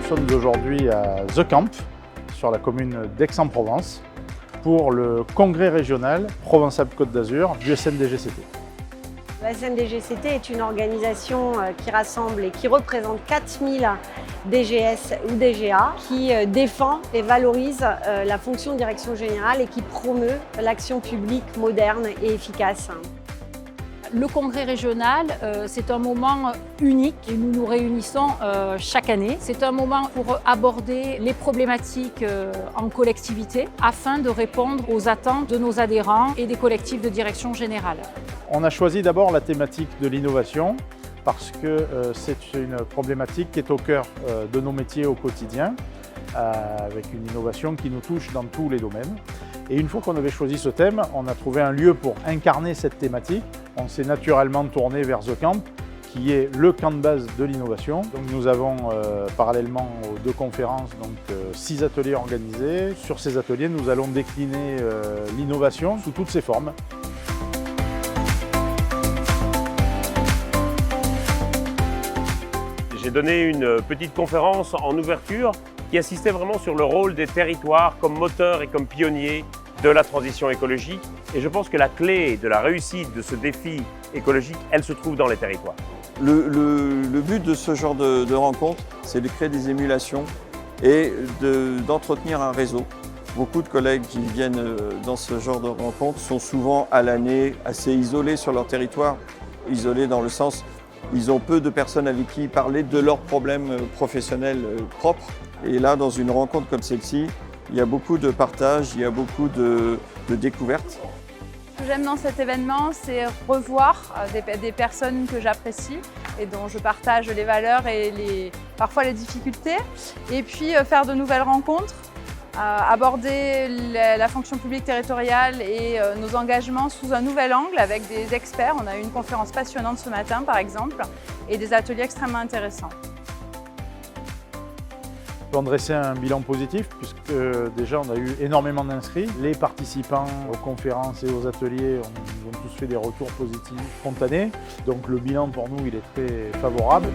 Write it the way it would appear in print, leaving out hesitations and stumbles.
sommes aujourd'hui à The Camp, sur la commune d'Aix-en-Provence, pour le congrès régional Provence-Alpes-Côte d'Azur du SNDGCT. La SNDGCT est une organisation qui rassemble et qui représente 4000 DGS ou DGA, qui défend et valorise la fonction de direction générale et qui promeut l'action publique moderne et efficace. Le congrès régional, c'est un moment unique et nous nous réunissons chaque année. C'est un moment pour aborder les problématiques en collectivité afin de répondre aux attentes de nos adhérents et des collectifs de direction générale. On a choisi d'abord la thématique de l'innovation parce que c'est une problématique qui est au cœur de nos métiers au quotidien, avec une innovation qui nous touche dans tous les domaines. Et une fois qu'on avait choisi ce thème, on a trouvé un lieu pour incarner cette thématique. On s'est naturellement tourné vers The Camp, qui est le camp de base de l'innovation. Donc nous avons parallèlement aux deux conférences 6 ateliers organisés. Sur ces ateliers, nous allons décliner l'innovation sous toutes ses formes. J'ai donné une petite conférence en ouverture qui insistait vraiment sur le rôle des territoires comme moteur et comme pionniers de la transition écologique. Et je pense que la clé de la réussite de ce défi écologique, elle se trouve dans les territoires. Le but de ce genre de rencontre, c'est de créer des émulations et d'entretenir un réseau. Beaucoup de collègues qui viennent dans ce genre de rencontre sont souvent à l'année assez isolés sur leur territoire. Isolés dans le sens, ils ont peu de personnes avec qui parler de leurs problèmes professionnels propres. Et là, dans une rencontre comme celle-ci, il y a beaucoup de partage, il y a beaucoup de découvertes. Ce que j'aime dans cet événement, c'est revoir des personnes que j'apprécie et dont je partage les valeurs et parfois les difficultés. Et puis faire de nouvelles rencontres, aborder la fonction publique territoriale et nos engagements sous un nouvel angle avec des experts. On a eu une conférence passionnante ce matin par exemple et des ateliers extrêmement intéressants. On peut en dresser un bilan positif puisque déjà on a eu énormément d'inscrits. Les participants aux conférences et aux ateliers ont tous fait des retours positifs spontanés. Donc le bilan pour nous il est très favorable.